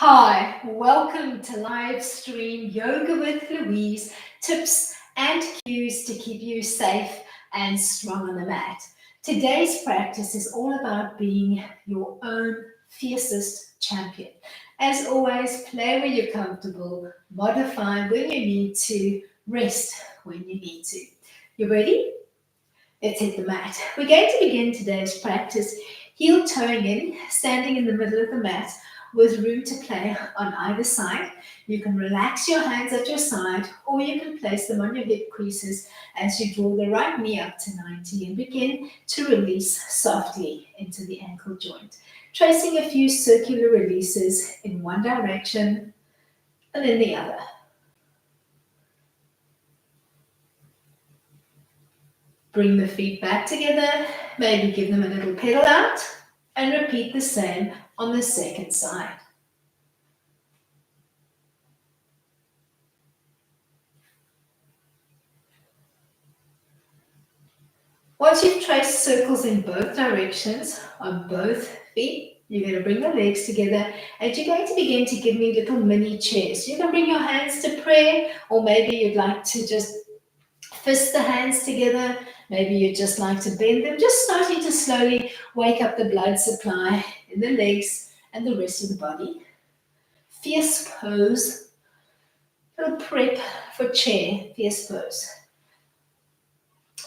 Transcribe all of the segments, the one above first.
Hi, welcome to live stream Yoga with Louise, tips and cues to keep you safe and strong on the mat. Today's practice is all about being your own fiercest champion. As always, play when you're comfortable, modify when you need to, rest when you need to. You ready? Let's hit the mat. We're going to begin today's practice heel toeing in, standing in the middle of the mat with room to play on either side. You can relax your hands at your side or you can place them on your hip creases as you draw the right knee up to 90 and begin to release softly into the ankle joint. Tracing a few circular releases in one direction and then the other. Bring the feet back together, maybe give them a little pedal out, and repeat the same on the second side. Once you've traced circles in both directions on both feet, you're going to bring the legs together and you're going to begin to give me little mini chairs. You can bring your hands to prayer, or maybe you'd like to just fist the hands together. Maybe you'd just like to bend them, just starting to slowly wake up the blood supply in the legs and the rest of the body. Fierce pose, little prep for chair, fierce pose.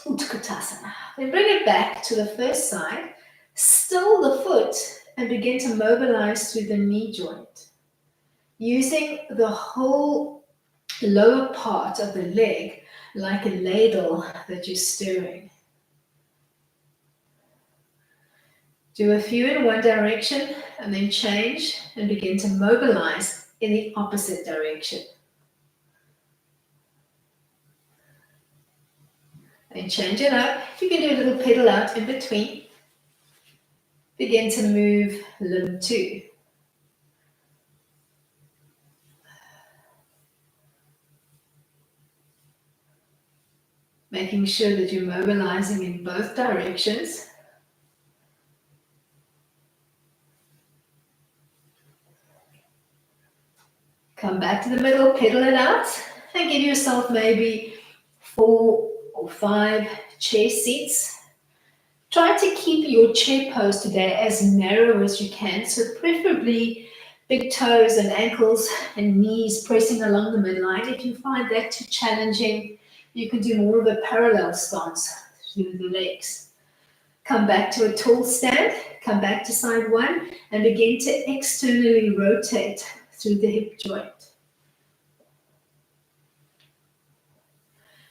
Utkatasana. Then bring it back to the first side, still the foot, and begin to mobilize through the knee joint, using the whole lower part of the leg like a ladle that you're stirring. Do a few in one direction and then change and begin to mobilize in the opposite direction. And change it up. You can do a little pedal out in between. Begin to move limb 2. Making sure that you're mobilizing in both directions. Come back to the middle, pedal it out, and give yourself maybe 4 or 5 chair seats. Try to keep your chair pose today as narrow as you can, so preferably big toes and ankles and knees pressing along the midline. If you find that too challenging, you can do more of a parallel stance through the legs. Come back to a tall stand, come back to side 1, and begin to externally rotate through the hip joint.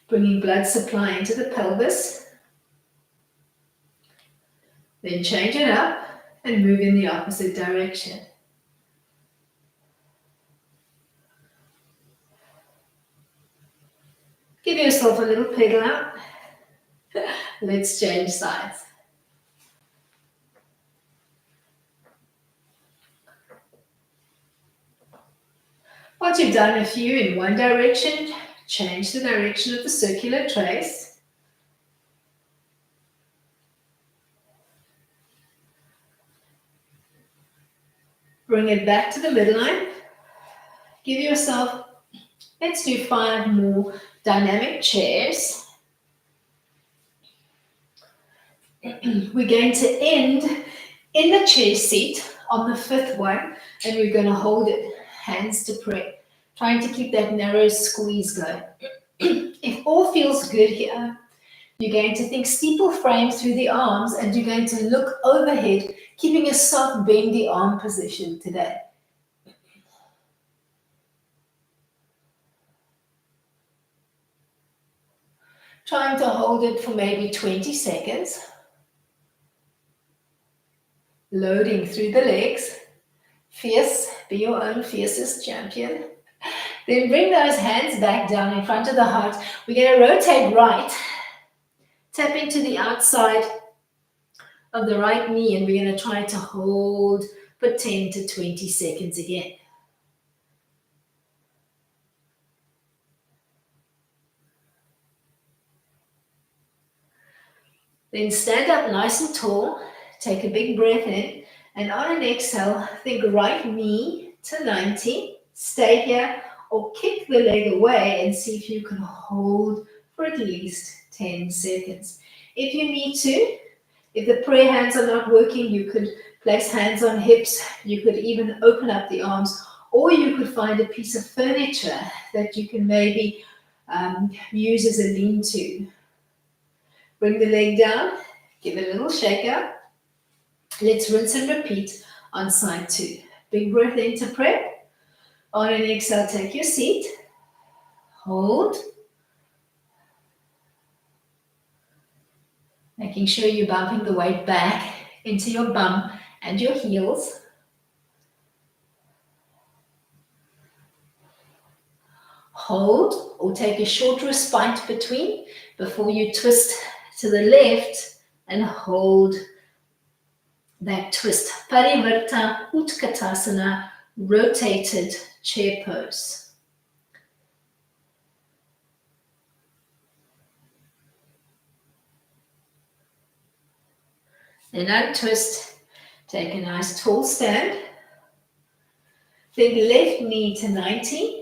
Bringing blood supply into the pelvis. Then change it up and move in the opposite direction. Give yourself a little pedal out. Let's change sides. Once you've done a few in one direction, change the direction of the circular trace. Bring it back to the midline. Give yourself, let's do 5 more dynamic chairs. We're going to end in the chair seat on the 5th one, and we're going to hold it, hands to pray, trying to keep that narrow squeeze going. If all feels good here, you're going to think steeple frame through the arms, and you're going to look overhead, keeping a soft bendy arm position today. Trying to hold it for maybe 20 seconds. Loading through the legs. Fierce, be your own fiercest champion. Then bring those hands back down in front of the heart. We're going to rotate right. Tap into the outside of the right knee, and we're going to try to hold for 10 to 20 seconds again. Then stand up nice and tall. Take a big breath in, and on an exhale, think right knee to 90. Stay here or kick the leg away and see if you can hold for at least 10 seconds. If you need to, if the prayer hands are not working, you could place hands on hips. You could even open up the arms, or you could find a piece of furniture that you can maybe use as a lean-to. Bring the leg down, give it a little shake out. Let's rinse and repeat on side 2. Big breath into prep. On an exhale, take your seat. Hold. Making sure you're bumping the weight back into your bum and your heels. Hold or take a short respite between before you twist to the left and hold that twist. Parivarta Utkatasana, rotated chair pose. Then untwist, take a nice tall stand. Then left knee to 90.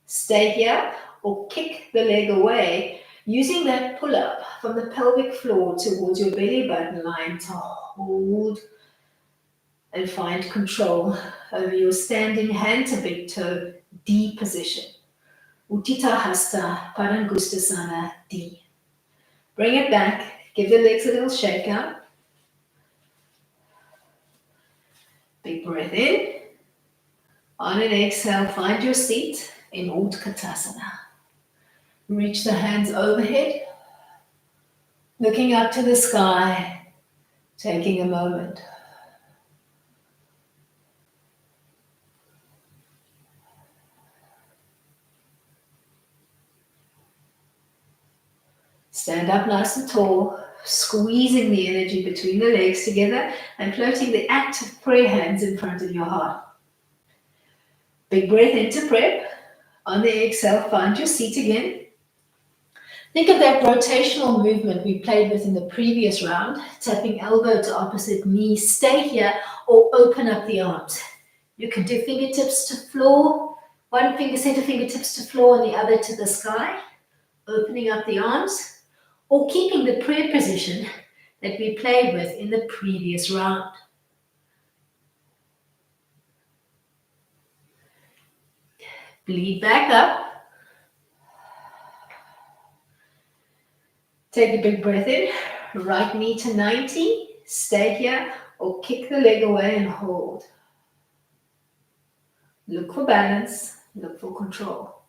Stay here or kick the leg away, using that pull-up from the pelvic floor towards your belly button line to hold and find control over your standing hand to big toe D position. Uttita Hasta Parangustasana D. Bring it back, give the legs a little shake out. Big breath in. On an exhale, find your seat in Utkatasana. Reach the hands overhead, looking up to the sky, taking a moment. Stand up nice and tall, squeezing the energy between the legs together and floating the active prayer hands in front of your heart. Big breath into prep. On the exhale, find your seat again. Think of that rotational movement we played with in the previous round, tapping elbow to opposite knee. Stay here or open up the arms. You can do fingertips to floor, one finger set of fingertips to floor and the other to the sky, opening up the arms, or keeping the prayer position that we played with in the previous round. Bleed back up. Take a big breath in, right knee to 90, stay here or kick the leg away and hold. Look for balance, look for control.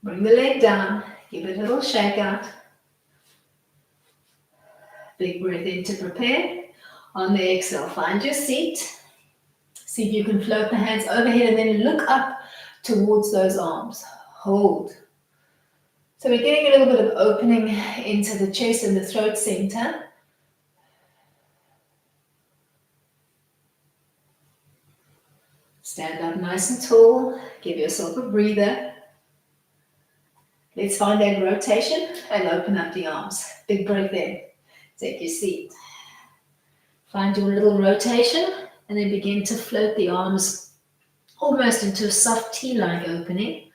Bring the leg down, give it a little shake out. Big breath in to prepare. On the exhale, find your seat. See if you can float the hands overhead and then look up towards those arms. Hold. So we're getting a little bit of opening into the chest and the throat center. Stand up nice and tall. Give yourself a breather. Let's find that rotation and open up the arms. Big breath in. Take your seat. Find your little rotation and then begin to float the arms almost into a soft T-like opening.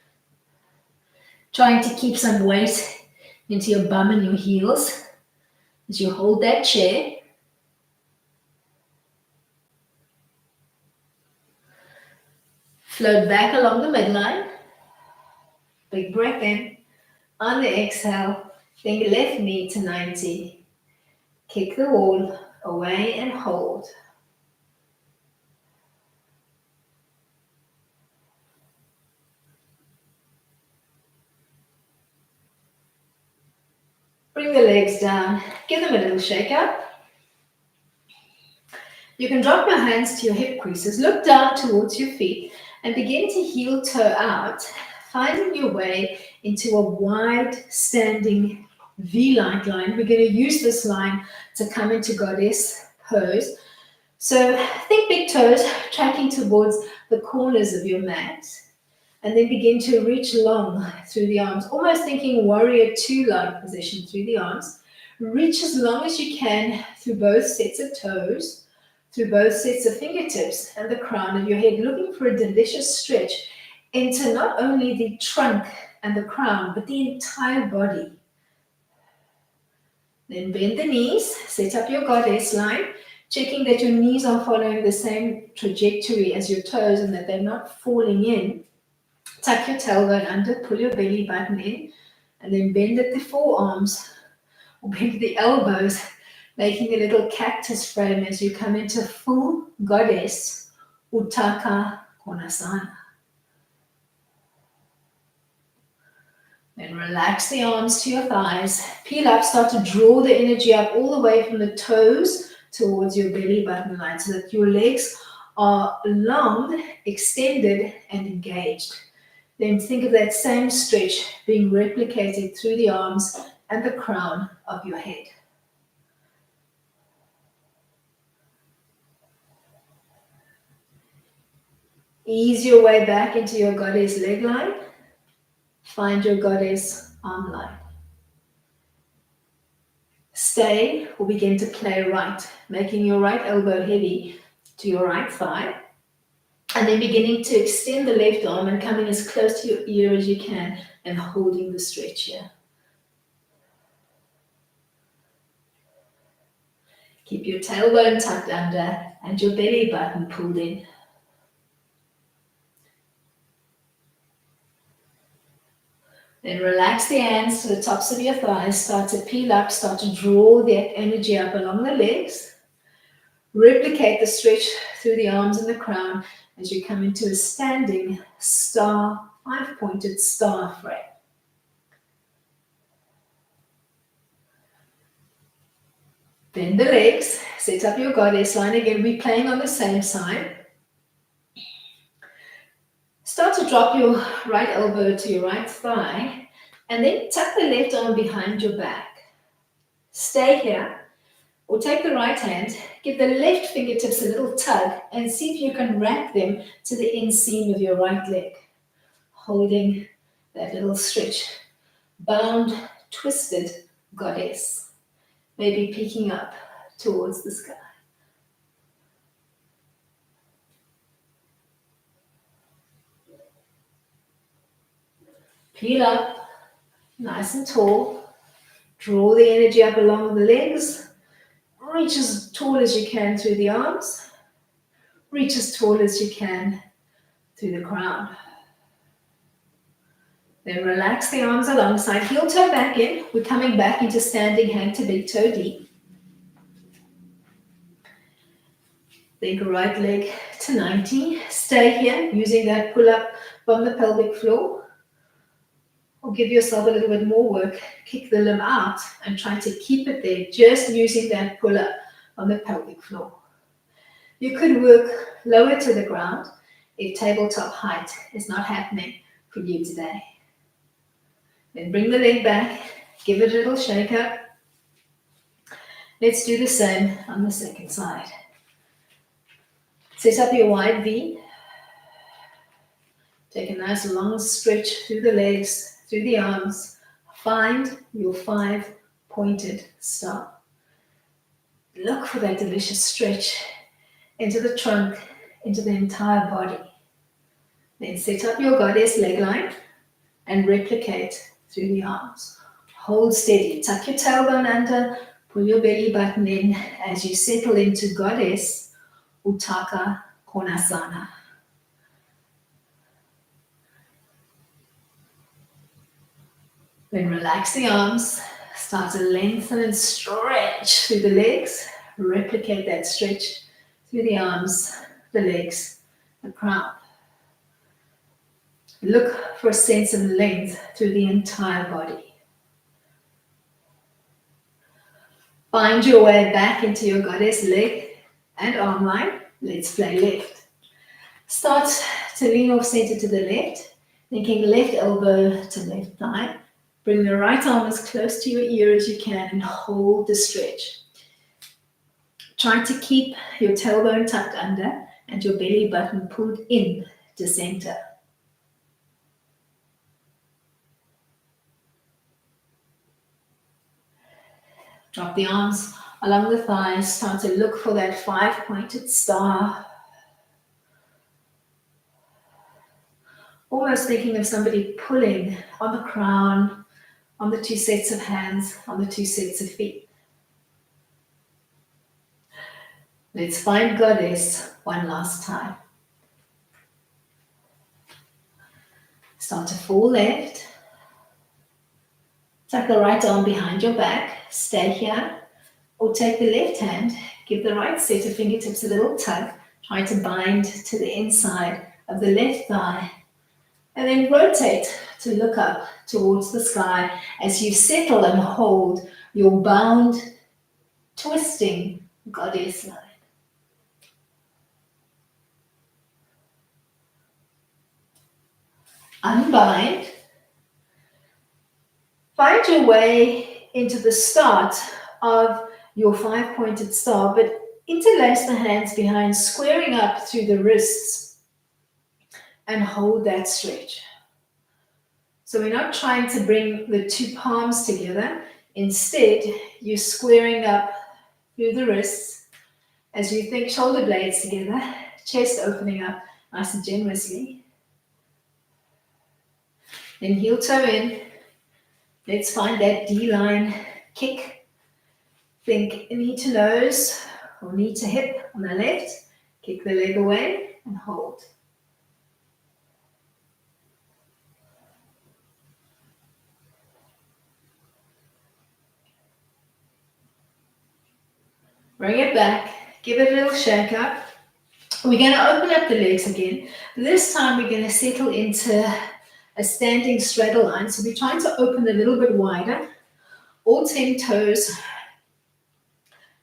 Trying to keep some weight into your bum and your heels as you hold that chair. Float back along the midline. Big breath in. On the exhale, bring left knee to 90. Kick the wall away and hold. Bring the legs down, give them a little shake up. You can drop your hands to your hip creases, look down towards your feet and begin to heel toe out, finding your way into a wide standing V-like line. We're going to use this line to come into goddess pose. So think big toes tracking towards the corners of your mat. And then begin to reach long through the arms, almost thinking warrior two-like position through the arms. Reach as long as you can through both sets of toes, through both sets of fingertips and the crown of your head, looking for a delicious stretch into not only the trunk and the crown, but the entire body. Then bend the knees, set up your goddess line, checking that your knees are following the same trajectory as your toes and that they're not falling in. Tuck your tailbone under, pull your belly button in, and then bend at the forearms or bend at the elbows, making a little cactus frame as you come into full goddess Uttaka Konasana. Then relax the arms to your thighs. Peel up, start to draw the energy up all the way from the toes towards your belly button line so that your legs are long, extended, and engaged. Then think of that same stretch being replicated through the arms and the crown of your head. Ease your way back into your goddess leg line. Find your goddess arm line. Stay or begin to play right, making your right elbow heavy to your right thigh. And then beginning to extend the left arm and coming as close to your ear as you can and holding the stretch here. Keep your tailbone tucked under and your belly button pulled in. Then relax the hands to the tops of your thighs. Start to peel up, start to draw that energy up along the legs. Replicate the stretch through the arms and the crown as you come into a standing star, five-pointed star frame. Bend the legs, set up your goddess line. Again, we're playing on the same side. Start to drop your right elbow to your right thigh and then tuck the left arm behind your back. Stay here or take the right hand, give the left fingertips a little tug and see if you can wrap them to the inseam of your right leg, holding that little stretch. Bound, twisted goddess, maybe peeking up towards the sky. Peel up, nice and tall. Draw the energy up along the legs. Reach as tall as you can through the arms. Reach as tall as you can through the crown. Then relax the arms alongside. Heel toe back in. We're coming back into standing hand to big toe deep. Then right leg to 90. Stay here using that pull up from the pelvic floor. Or give yourself a little bit more work, kick the limb out and try to keep it there, just using that pull up on the pelvic floor. You could work lower to the ground if tabletop height is not happening for you today. Then bring the leg back, give it a little shake up. Let's do the same on the second side. Set up your wide V. Take a nice long stretch through the legs, through the arms. Find your five-pointed star. Look for that delicious stretch into the trunk, into the entire body. Then set up your goddess leg line and replicate through the arms. Hold steady. Tuck your tailbone under, pull your belly button in as you settle into goddess Uttaka Konasana. Then relax the arms, start to lengthen and stretch through the legs. Replicate that stretch through the arms, the legs, the crown. Look for a sense of length through the entire body. Find your way back into your goddess leg and arm line. Let's play left. Start to lean off center to the left, thinking left elbow to left thigh. Bring the right arm as close to your ear as you can and hold the stretch. Try to keep your tailbone tucked under and your belly button pulled in to center. Drop the arms along the thighs. Start to look for that 5-pointed star. Almost thinking of somebody pulling on the crown, on the 2 sets of hands, on the 2 sets of feet. Let's find Goddess one last time. Start to fall left. Tuck the right arm behind your back. Stay here. Or take the left hand. Give the right set of fingertips a little tug. Try to bind to the inside of the left thigh. And then rotate to look up towards the sky as you settle and hold your bound, twisting goddess line. Unbind. Find your way into the start of your 5-pointed star, but interlace the hands behind, squaring up through the wrists, and hold that stretch. So we're not trying to bring the 2 palms together. Instead, you're squaring up through the wrists as you think shoulder blades together, chest opening up nice and generously. Then heel toe in. Let's find that D-line kick. Think knee to nose or knee to hip on the left. Kick the leg away and hold. Bring it back. Give it a little shake up. We're going to open up the legs again. This time we're going to settle into a standing straddle line. So we're trying to open a little bit wider. All 10 toes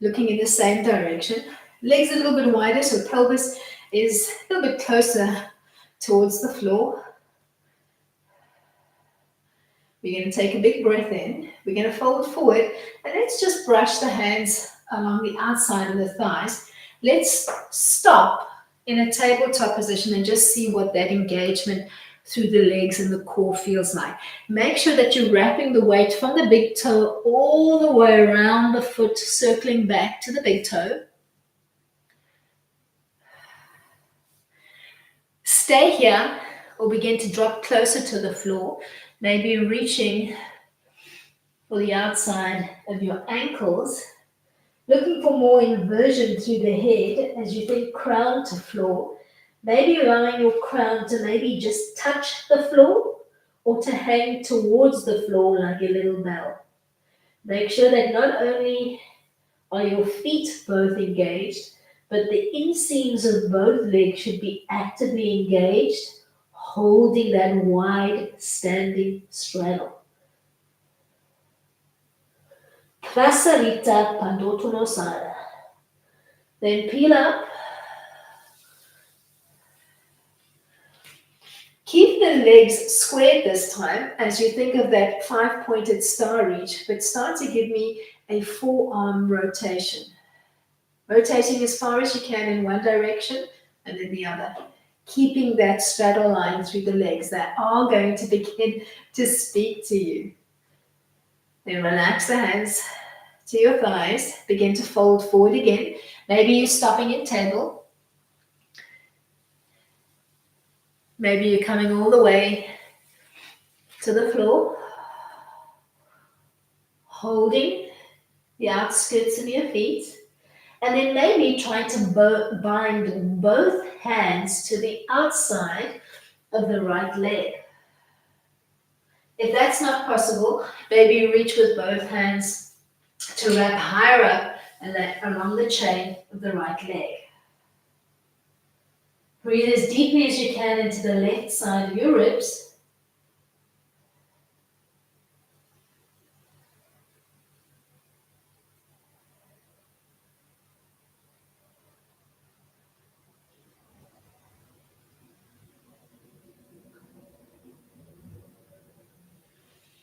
looking in the same direction. Legs a little bit wider, so pelvis is a little bit closer towards the floor. We're going to take a big breath in. We're going to fold forward, and let's just brush the hands along the outside of the thighs. Let's stop in a tabletop position and just see what that engagement through the legs and the core feels like. Make sure that you're wrapping the weight from the big toe all the way around the foot, circling back to the big toe. Stay here or begin to drop closer to the floor, maybe reaching for the outside of your ankles, looking for more inversion through the head as you think crown to floor. Maybe allowing your crown to maybe just touch the floor or to hang towards the floor like a little bell. Make sure that not only are your feet both engaged, but the inseams of both legs should be actively engaged, holding that wide standing straddle. Prasarita Pandotonosana. Then peel up. Keep the legs squared this time as you think of that 5-pointed star reach, but start to give me a forearm rotation. Rotating as far as you can in one direction and then the other. Keeping that straddle line through the legs that are going to begin to speak to you. Then relax the hands to your thighs. Begin to fold forward again. Maybe you're stopping in table. Maybe you're coming all the way to the floor. Holding the outskirts of your feet. And then maybe try to bind both hands to the outside of the right leg. If that's not possible, maybe reach with both hands to wrap higher up and along the chain of the right leg. Breathe as deeply as you can into the left side of your ribs.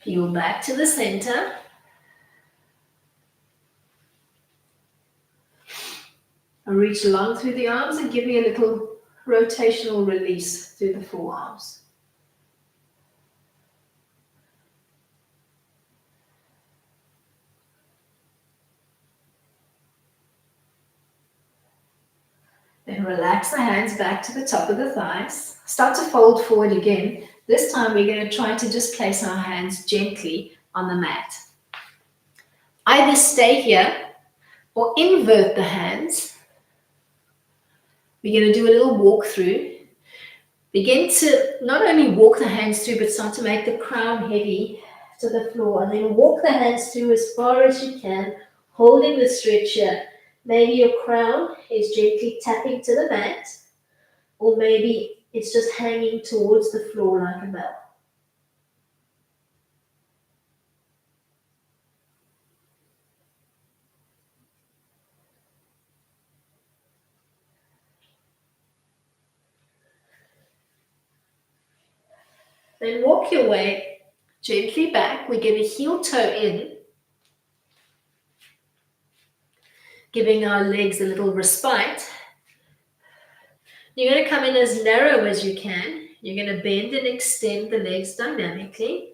Peel back to the center. And reach long through the arms and give me a little rotational release through the forearms. Then relax the hands back to the top of the thighs. Start to fold forward again. This time we're going to try to just place our hands gently on the mat. Either stay here or invert the hands. We're going to do a little walk through. Begin to not only walk the hands through, but start to make the crown heavy to the floor. And then walk the hands through as far as you can, holding the stretch here. Maybe your crown is gently tapping to the mat, or maybe it's just hanging towards the floor like a bell. Then walk your way gently back. We're going to heel toe in, giving our legs a little respite. You're going to come in as narrow as you can. You're going to bend and extend the legs dynamically.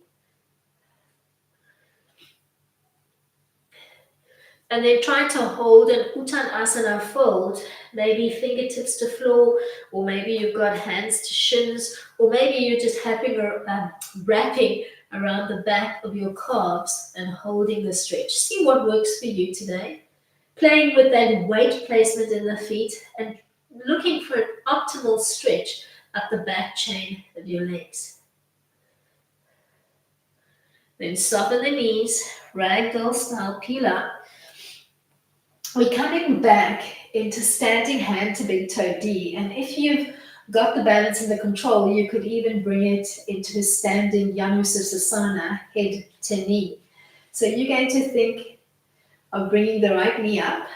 And then try to hold an Uttanasana fold, maybe fingertips to floor, or maybe you've got hands to shins, or maybe you're just wrapping around the back of your calves and holding the stretch. See what works for you today. Playing with that weight placement in the feet and looking for an optimal stretch up the back chain of your legs. Then soften the knees, ragdoll style, peel up. We're coming back into standing hand to big toe D. And if you've got the balance and the control, you could even bring it into standing Janusirsasana, head to knee. So you're going to think of bringing the right knee up.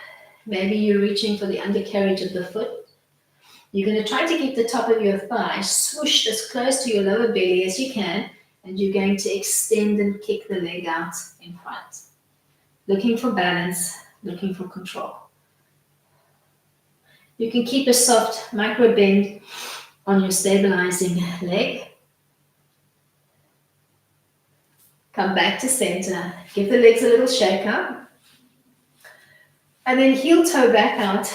Maybe you're reaching for the undercarriage of the foot. You're going to try to keep the top of your thigh swooshed as close to your lower belly as you can. And you're going to extend and kick the leg out in front. Looking for balance. Looking for control. You can keep a soft micro bend on your stabilizing leg. Come back to center. Give the legs a little shake up. And then heel toe back out,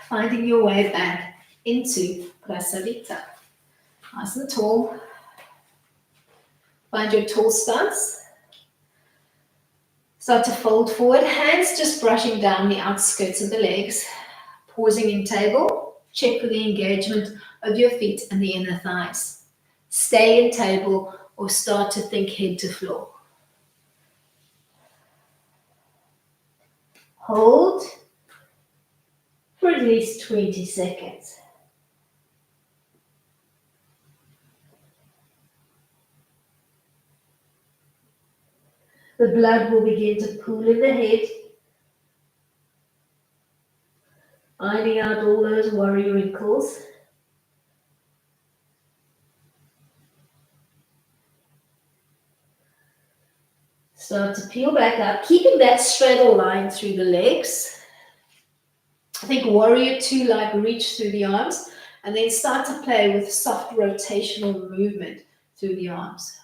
finding your way back into Prasarita. Nice and tall. Find your tall stance. Start to fold forward, hands just brushing down the outskirts of the legs. Pausing in table, check for the engagement of your feet and the inner thighs. Stay in table or start to think head to floor. Hold for at least 20 seconds. The blood will begin to pool in the head, ironing out all those worry wrinkles. Start to peel back up, keeping that straddle line through the legs. I think warrior two, like reach through the arms, and then start to play with soft rotational movement through the arms.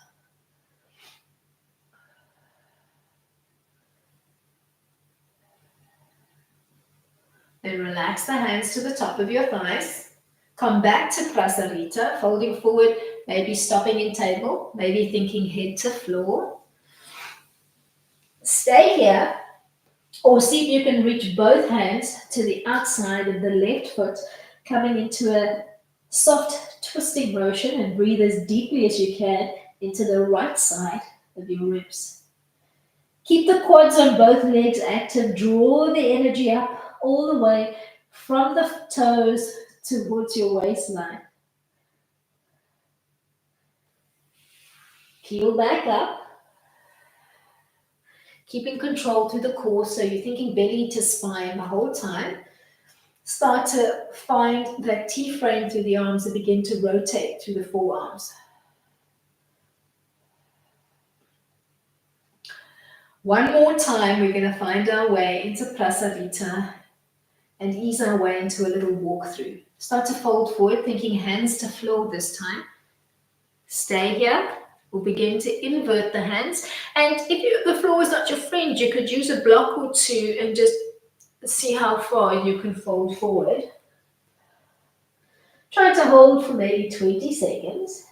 Then relax the hands to the top of your thighs. Come back to Prasarita, folding forward, maybe stopping in table, maybe thinking head to floor. Stay here, or see if you can reach both hands to the outside of the left foot, coming into a soft twisting motion, and breathe as deeply as you can into the right side of your ribs. Keep the quads on both legs active. Draw the energy up all the way from the toes towards your waistline. Peel back up. Keeping control through the core, so you're thinking belly to spine the whole time. Start to find that T-frame through the arms and begin to rotate through the forearms. One more time, we're going to find our way into Prasarita and ease our way into a little walk through. Start to fold forward, thinking hands to floor this time. Stay here. We'll begin to invert the hands. And if the floor is not your friend, you could use a block or two and just see how far you can fold forward. Try to hold for maybe 20 seconds.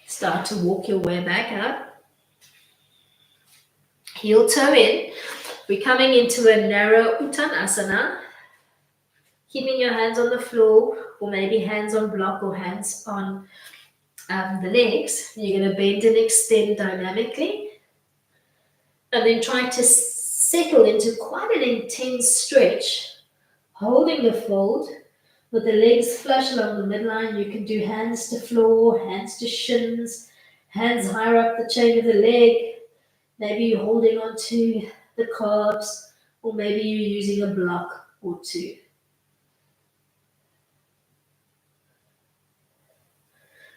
Start to walk your way back up. Heel toe in. We're coming into a narrow Uttanasana. Keeping your hands on the floor, or maybe hands on block or hands on the legs. You're going to bend and extend dynamically. And then try to settle into quite an intense stretch, holding the fold with the legs flush along the midline. You can do hands to floor, hands to shins, hands higher up the chain of the leg. Maybe you're holding onto the calves, or maybe you're using a block or two.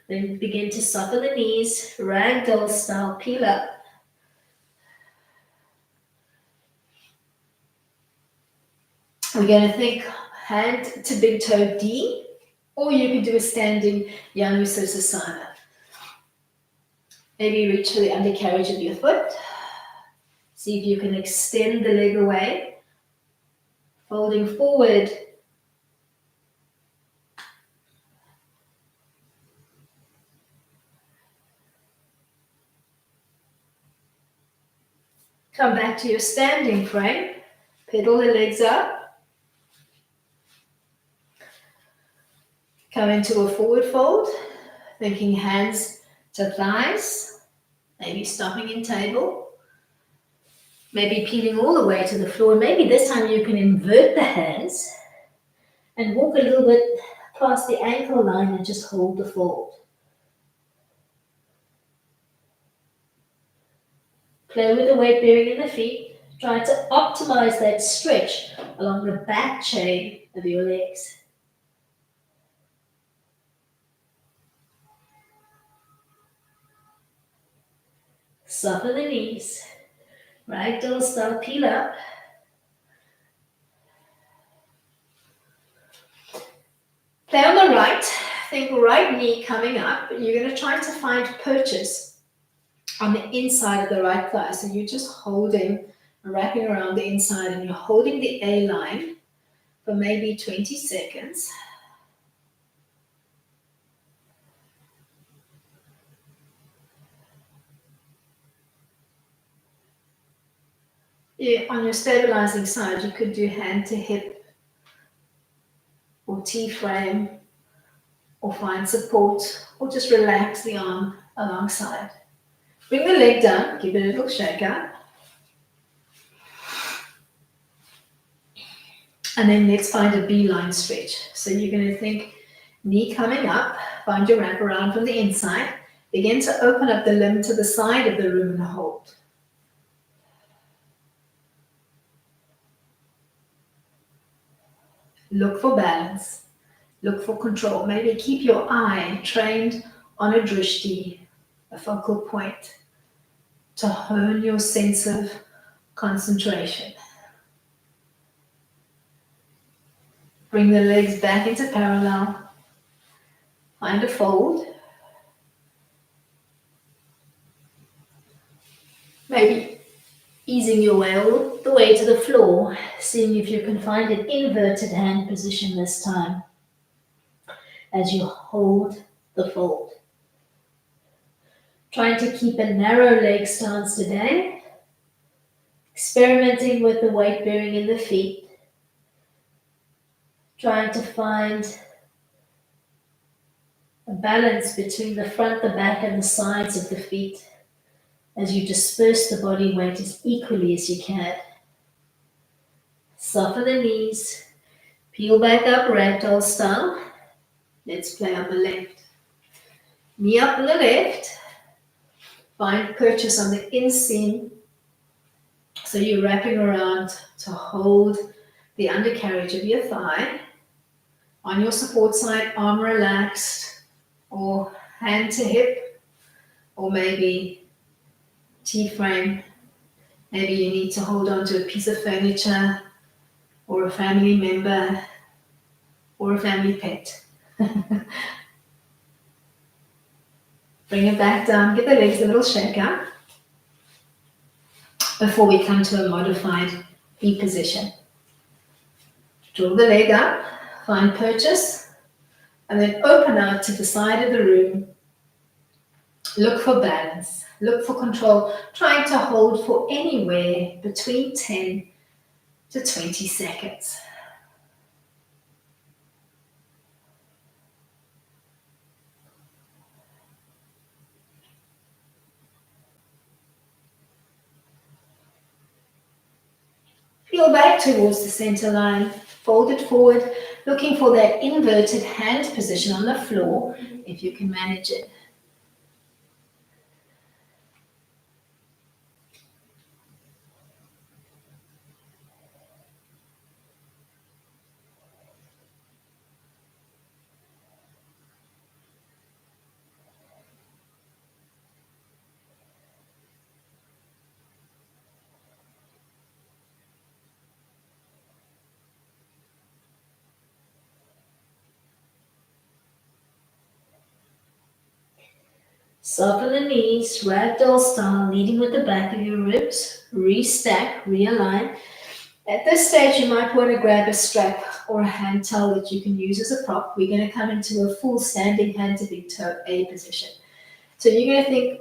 Then begin to soften the knees, ragdoll style, peel up. We're going to think hand to big toe D, or you can do a standing Janu Sirsasana. Maybe reach for the undercarriage of your foot. See if you can extend the leg away, folding forward. Come back to your standing frame. Pedal the legs up. Come into a forward fold, thinking hands to thighs, maybe stopping in table, maybe peeling all the way to the floor. Maybe this time you can invert the hands and walk a little bit past the ankle line and just hold the fold. Play with the weight bearing in the feet. Try to optimize that stretch along the back chain of your legs. Soften the knees. Ragdoll style, peel up. Play on the right. Think right knee coming up. You're going to try to find purchase on the inside of the right thigh. So you're just holding, wrapping around the inside, and you're holding the A line for maybe 20 seconds. On your stabilizing side, you could do hand to hip or T-frame, or find support, or just relax the arm alongside. Bring the leg down, give it a little shake out. And then let's find a beeline stretch. So you're going to think knee coming up, find your wrap around from the inside, begin to open up the limb to the side of the room and hold. Look for balance, look for control. Maybe keep your eye trained on a drishti, a focal point, to hone your sense of concentration. Bring the legs back into parallel. Find a fold. Maybe easing your way all the way to the floor, seeing if you can find an inverted hand position this time as you hold the fold. Trying to keep a narrow leg stance today. Experimenting with the weight bearing in the feet. Trying to find a balance between the front, the back, and the sides of the feet as you disperse the body weight as equally as you can. Soften the knees. Peel back up, ragdoll style. Let's play on the left. Knee up on the left. Find purchase on the inseam. So you're wrapping around to hold the undercarriage of your thigh. On your support side, arm relaxed, or hand to hip, or maybe T-frame. Maybe you need to hold on to a piece of furniture or a family member. or a family pet. Bring it back down, give the legs a little shake out before we come to a modified B position. Draw the leg up, find purchase, and then open out to the side of the room. Look for balance, look for control, trying to hold for anywhere between 10 to 20 seconds. Peel back towards the center line, fold it forward, looking for that inverted hand position on the floor, if you can manage it. Soften the knees, ragdoll style, leading with the back of your ribs. Restack, realign. At this stage, you might want to grab a strap or a hand towel that you can use as a prop. We're going to come into a full standing hand to big toe A position. So you're going to think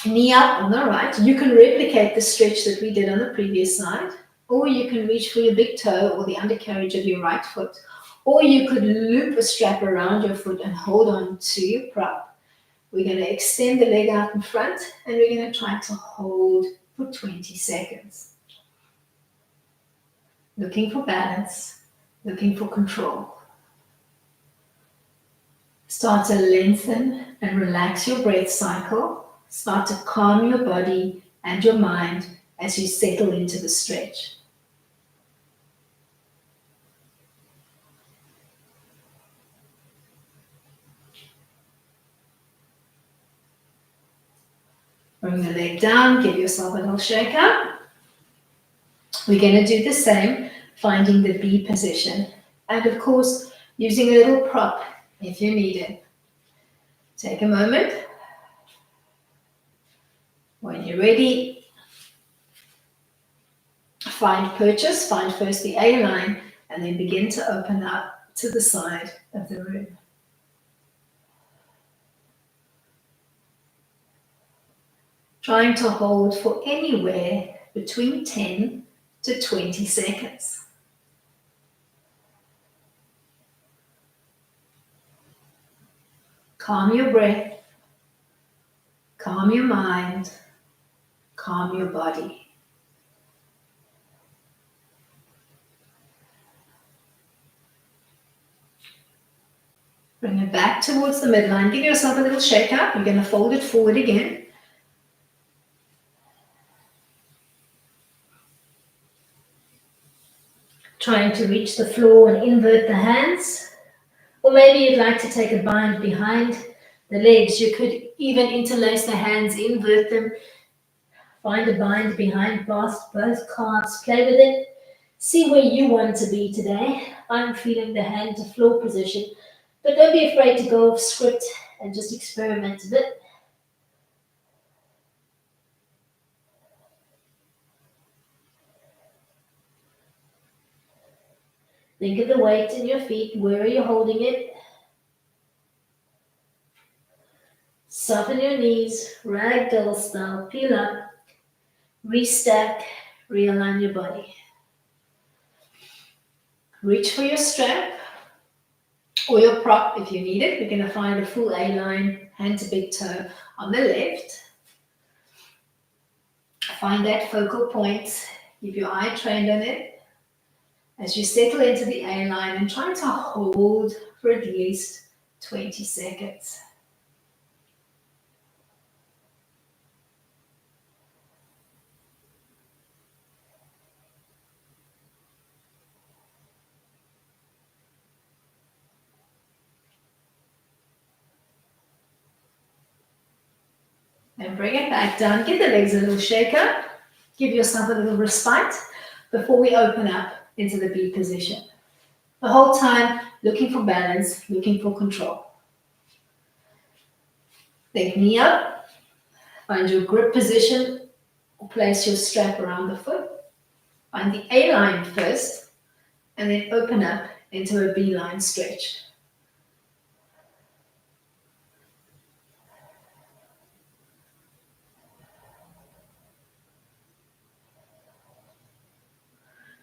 knee up on the right. You can replicate the stretch that we did on the previous side, or you can reach for your big toe or the undercarriage of your right foot, or you could loop a strap around your foot and hold on to your prop. We're going to extend the leg out in front, and we're going to try to hold for 20 seconds. Looking for balance, looking for control. Start to lengthen and relax your breath cycle. Start to calm your body and your mind as you settle into the stretch. Bring the leg down, give yourself a little shake up. We're going to do the same, finding the B position. And of course, using a little prop if you need it. Take a moment. When you're ready, find purchase, find first the A line, and then begin to open up to the side of the room. Trying to hold for anywhere between 10 to 20 seconds. Calm your breath, calm your mind, calm your body. Bring it back towards the midline. Give yourself a little shake up. You're going to fold it forward again. Trying to reach the floor and invert the hands. Or maybe you'd like to take a bind behind the legs. You could even interlace the hands, invert them. Find a bind behind both calves. Play with it. See where you want to be today. I'm feeling the hand to floor position. But don't be afraid to go off script and just experiment a bit. Think of the weight in your feet. Where are you holding it? Soften your knees, ragdoll style, peel up, restack, realign your body. Reach for your strap or your prop if you need it. We're going to find a full A line, hand to big toe on the left. Find that focal point. Keep your eye trained on it as you settle into the A line and try to hold for at least 20 seconds. And bring it back down. Give the legs a little shake up. Give yourself a little respite before we open up into the B position. The whole time looking for balance, looking for control. Then knee up, find your grip position, or place your strap around the foot. Find the A line first, and then open up into a B line stretch.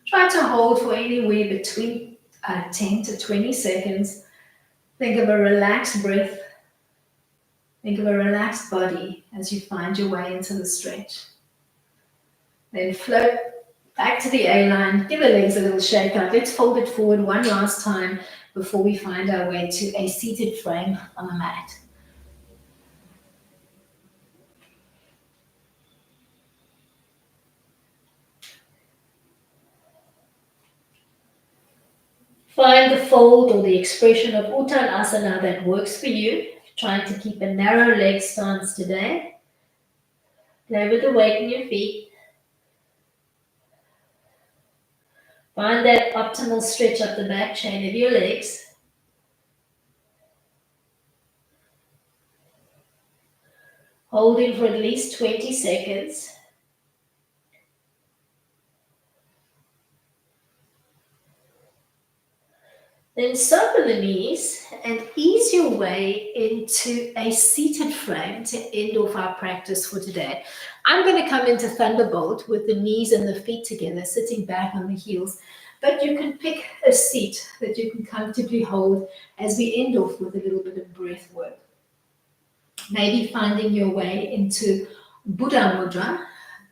Try to hold for anywhere between 10 to 20 seconds. Think of a relaxed breath. Think of a relaxed body as you find your way into the stretch. Then float back to the A line. Give the legs a little shake out. Let's fold it forward one last time before we find our way to a seated frame on the mat. Find the fold or the expression of Uttanasana that works for you. Trying to keep a narrow leg stance today. Play with the weight in your feet. Find that optimal stretch up the back chain of your legs. Holding for at least 20 seconds. Then soften the knees and ease your way into a seated frame to end off our practice for today. I'm going to come into Thunderbolt with the knees and the feet together, sitting back on the heels. But you can pick a seat that you can comfortably hold as we end off with a little bit of breath work. Maybe finding your way into Buddha Mudra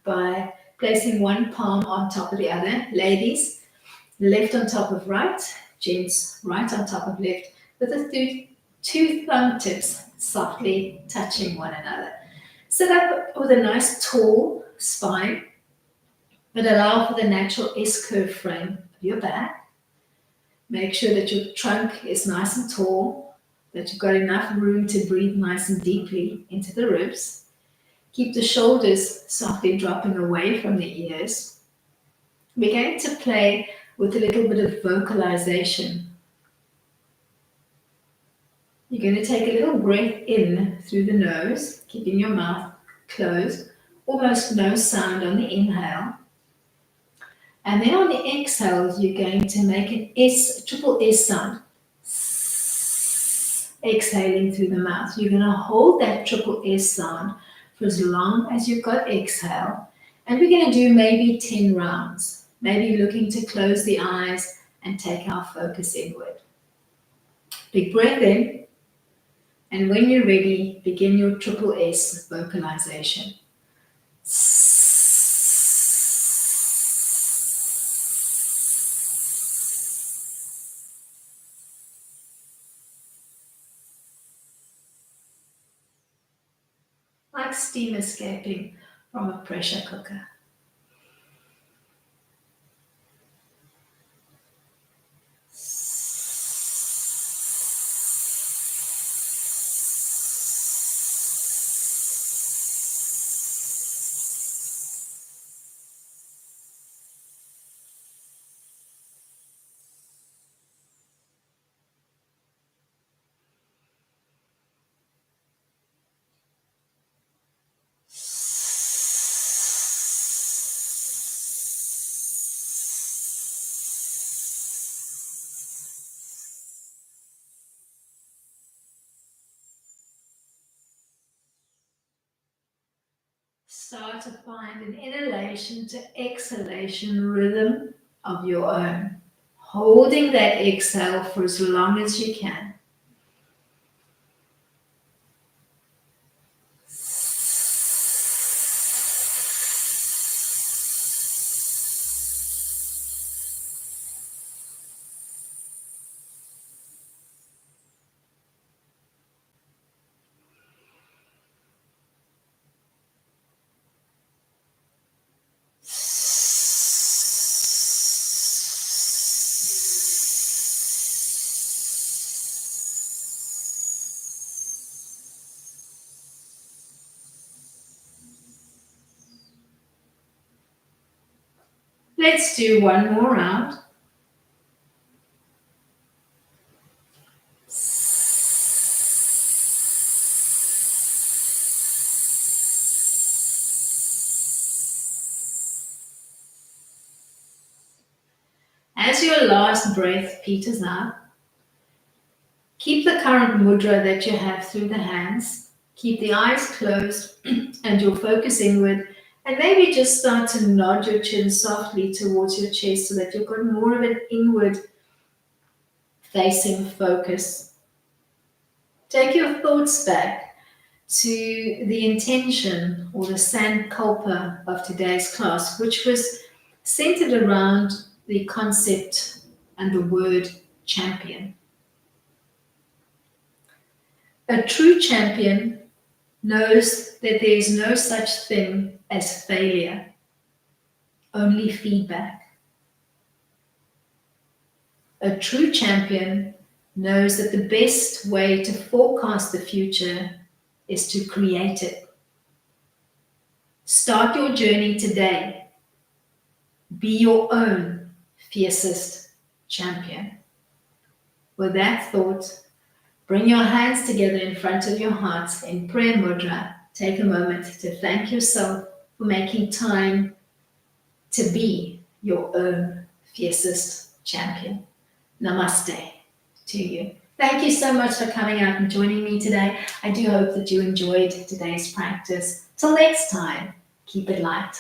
by placing one palm on top of the other. Ladies, left on top of right. Gents, right on top of left, with the two thumb tips softly touching one another. Sit up with a nice tall spine, but allow for the natural S-curve frame of your back. Make sure that your trunk is nice and tall, that you've got enough room to breathe nice and deeply into the ribs. Keep the shoulders softly dropping away from the ears. We're going to play with a little bit of vocalization. You're going to take a little breath in through the nose, keeping your mouth closed, almost no sound on the inhale. And then on the exhale, you're going to make an S, triple S sound. Exhaling through the mouth. You're going to hold that triple S sound for as long as you've got exhale. And we're going to do maybe 10 rounds. Maybe looking to close the eyes and take our focus inward. Big breath in. And when you're ready, begin your triple S vocalization. Like steam escaping from a pressure cooker. Start to find an inhalation to exhalation rhythm of your own. Holding that exhale for as long as you can. Let's do one more round. as your last breath peters out, keep the current mudra that you have through the hands. Keep the eyes closed and your focus inward. And maybe just start to nod your chin softly towards your chest so that you've got more of an inward facing focus. Take your thoughts back to the intention or the sankalpa of today's class, which was centered around the concept and the word champion. A true champion knows that there is no such thing as failure, only feedback. A true champion knows that the best way to forecast the future is to create it. Start your journey today. Be your own fiercest champion. With that thought, bring your hands together in front of your heart in prayer mudra. Take a moment to thank yourself for making time to be your own fiercest champion. Namaste to you. Thank you so much for coming out and joining me today. I do hope that you enjoyed today's practice. Till next time, keep it light.